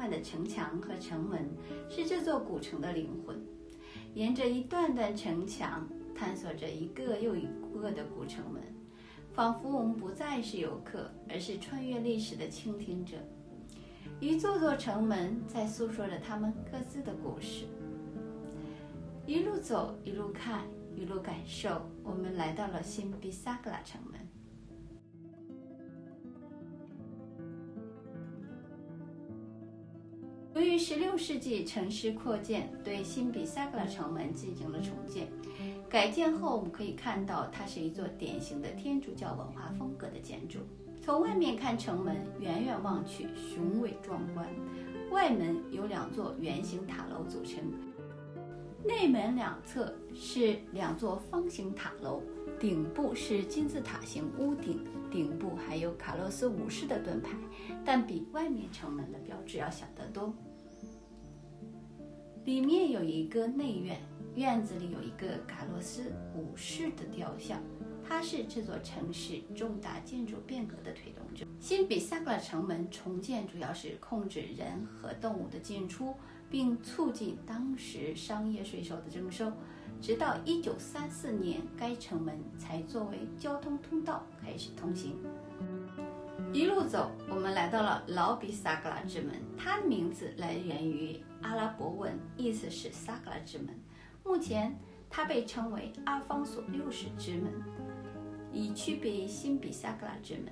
看的城墙和城门是这座古城的灵魂。沿着一段段城墙，探索着一个又一个的古城门，仿佛我们不再是游客，而是穿越历史的倾听者。一座座城门在诉说着他们各自的故事。一路走，一路看，一路感受，我们来到了新比萨格拉城门。由于16世纪城市扩建，对新比萨格拉城门进行了重建。改建后，我们可以看到它是一座典型的天主教文化风格的建筑。从外面看城门，远远望去雄伟壮观。外门由2座圆形塔楼组成，内门两侧是2座方形塔楼，顶部是金字塔形屋顶，顶部还有卡洛斯5世的盾牌，但比外面城门的标志要小得多。里面有一个内院，院子里有一个卡洛斯5世的雕像，他是这座城市重大建筑变革的推动者。新比萨格拉城门重建主要是控制人和动物的进出，并促进当时商业税收的征收。直到1934年，该城门才作为交通通道开始通行。一路走，我们来到了老比萨格拉之门，它的名字来源于阿拉伯文，意思是萨格拉之门。目前它被称为阿方索6世之门，以区别于新比萨格拉之门。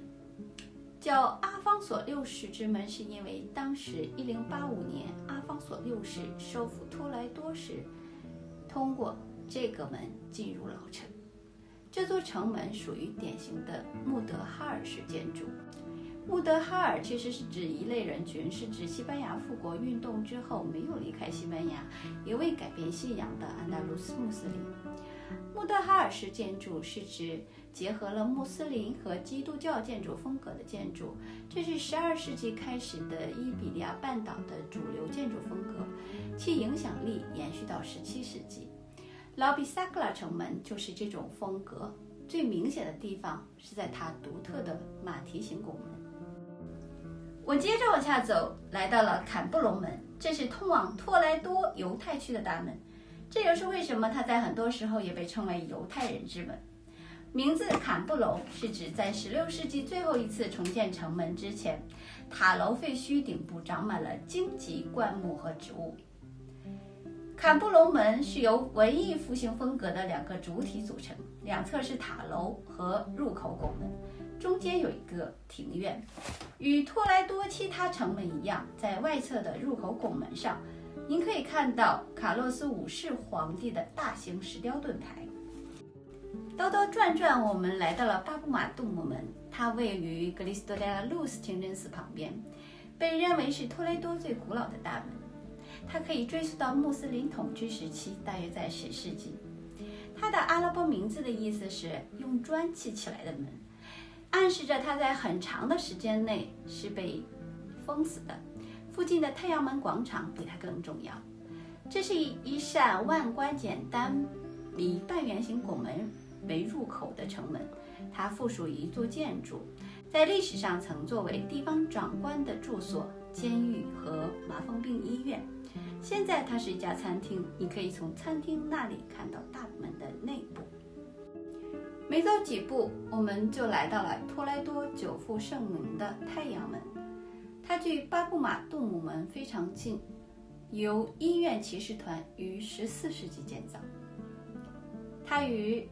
叫阿方索6世之门是因为当时1085年阿方索6世收复托莱多时，通过这个门进入老城。这座城门属于典型的穆德哈尔式建筑。穆德哈尔其实是指一类人群，是指西班牙复国运动之后没有离开西班牙，也未改变信仰的安达卢斯穆斯林。穆德哈尔式建筑是指结合了穆斯林和基督教建筑风格的建筑，这是12世纪开始的伊比利亚半岛的主流建筑风格，其影响力延续到17世纪。老比萨格拉城门就是这种风格，最明显的地方是在它独特的马蹄形拱门。我接着往下走，来到了坎布隆门，这是通往托莱多犹太区的大门，这也是为什么它在很多时候也被称为犹太人之门。名字坎布隆是指在16世纪最后一次重建城门之前，塔楼废墟顶部长满了荆棘灌木和植物。坎布隆门是由文艺复兴风格的2个主体组成，两侧是塔楼和入口拱门，中间有一个庭院。与托莱多其他城门一样，在外侧的入口拱门上，您可以看到卡洛斯5世皇帝的大型石雕盾牌。兜兜转转，我们来到了巴布马杜姆门，它位于格里斯多德拉路斯清真寺旁边，被认为是托莱多最古老的大门。它可以追溯到穆斯林统治时期，大约在10世纪。它的阿拉伯名字的意思是用砖砌起来的门，暗示着它在很长的时间内是被封死的。附近的太阳门广场比它更重要。这是一扇外观简单，以半圆形拱门为入口的城门，它附属于一座建筑，在历史上曾作为地方长官的住所、监狱和麻风病医院。现在它是一家餐厅，你可以从餐厅那里看到大门的内部。没走几步，我们就来到了托莱多久负盛名的太阳门，它距巴布马杜姆门非常近，由医院骑士团于14世纪建造。它与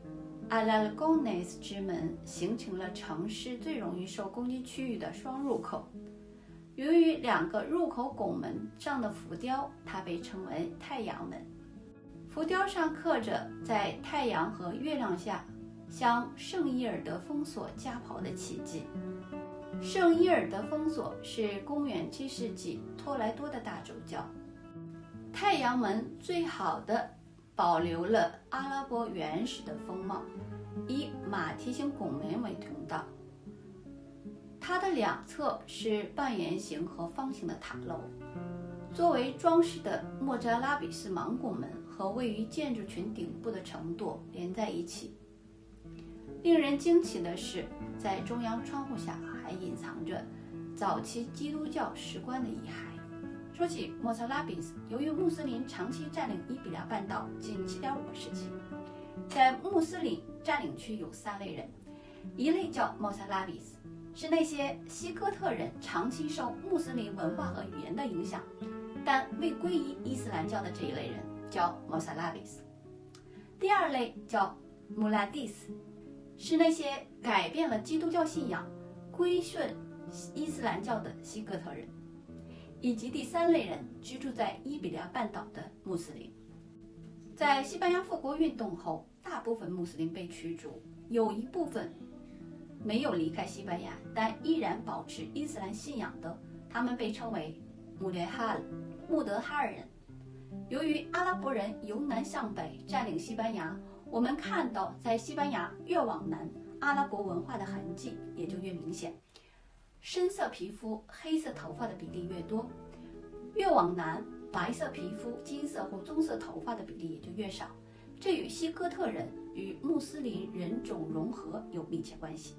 阿拉勒贡内斯之门形成了城市最容易受攻击区域的双入口。由于2个入口拱门上的浮雕，它被称为太阳门。浮雕上刻着在太阳和月亮下向圣伊尔德封锁加袍的奇迹。圣伊尔德封锁是公元7世纪托莱多的大主教。太阳门最好的保留了阿拉伯原始的风貌，以马蹄形拱门为通道。它的2侧是半圆形和方形的塔楼，作为装饰的莫扎拉比式盲拱门和位于建筑群顶部的城垛连在一起。令人惊奇的是，在中央窗户下还隐藏着早期基督教石棺的遗骸。说起莫萨拉比斯，由于穆斯林长期占领伊比利亚半岛近7.5个世纪，在穆斯林占领区有3类人，一类叫莫萨拉比斯，是那些西哥特人长期受穆斯林文化和语言的影响，但未皈依伊斯兰教的这一类人，叫莫萨拉比斯。第2类叫穆拉蒂斯，是那些改变了基督教信仰，归顺伊斯兰教的西哥特人，以及第3类人居住在伊比利亚半岛的穆斯林。在西班牙复国运动后，大部分穆斯林被驱逐，有一部分没有离开西班牙，但依然保持伊斯兰信仰的，他们被称为穆德哈尔人。由于阿拉伯人由南向北占领西班牙，我们看到在西班牙越往南，阿拉伯文化的痕迹也就越明显。深色皮肤、黑色头发的比例越多，越往南，白色皮肤、金色或棕色头发的比例也就越少。这与西哥特人与穆斯林人种融合有密切关系。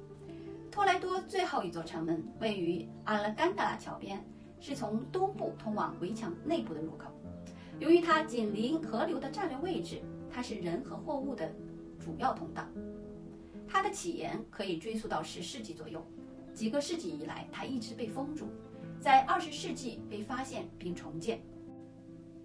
托莱多最后一座城门位于阿拉甘达拉桥边，是从东部通往围墙内部的入口。由于它紧邻河流的战略位置，它是人和货物的主要通道。它的起源可以追溯到10世纪左右，几个世纪以来，它一直被封住，在20世纪被发现并重建。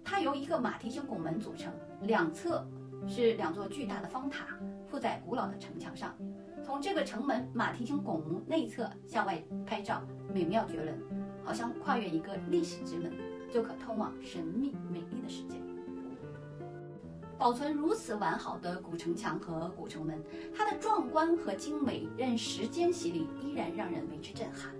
它由一个马蹄形拱门组成，两侧是2座巨大的方塔，附在古老的城墙上。从这个城门马蹄形拱门内侧向外拍照，美妙绝伦，好像跨越一个历史之门，就可通往神秘美丽的世界。保存如此完好的古城墙和古城门，它的壮观和精美任时间洗礼，依然让人为之震撼，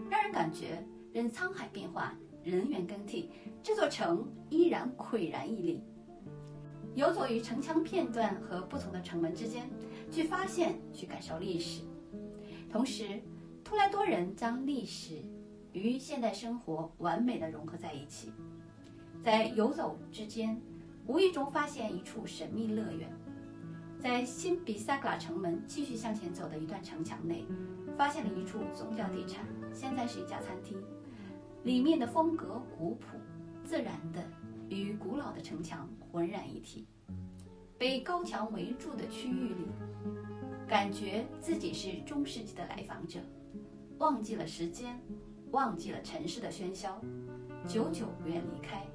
让人感觉任沧海变幻，人员更替，这座城依然岿然屹立。游走于城墙片段和不同的城门之间，去发现、去感受历史。同时，托莱多人将历史与现代生活完美地融合在一起，在游走之间，无意中发现一处神秘乐园。在新比萨格拉城门继续向前走的一段城墙内，发现了一处宗教地产，现在是一家餐厅，里面的风格古朴、自然的与古老的城墙浑然一体。被高墙围住的区域里，感觉自己是中世纪的来访者，忘记了时间，忘记了尘世的喧嚣，久久不愿离开，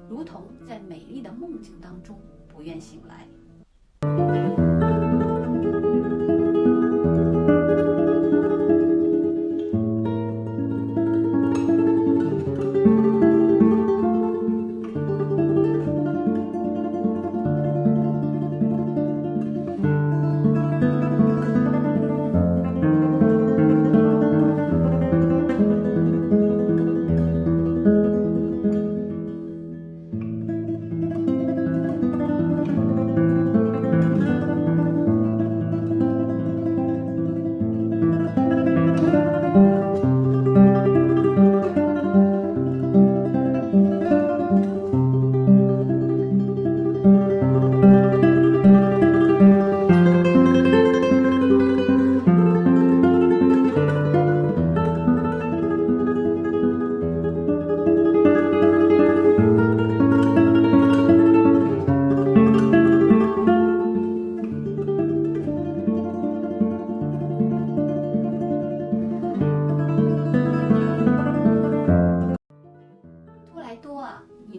如同在美丽的梦境当中不愿醒来。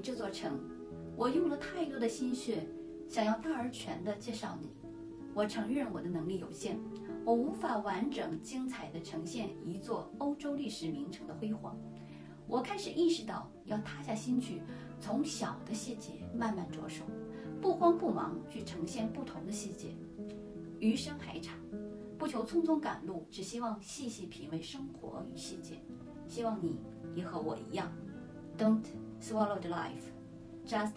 这座城，我用了太多的心血，想要大而全地介绍你。我承认我的能力有限，我无法完整精彩地呈现一座欧洲历史名城的辉煌。我开始意识到，要塌下心去，从小的细节慢慢着手，不慌不忙去呈现不同的细节。余生还长，不求匆匆赶路，只希望细细品味生活与细节。希望你也和我一样 ，Don't swallow the life, just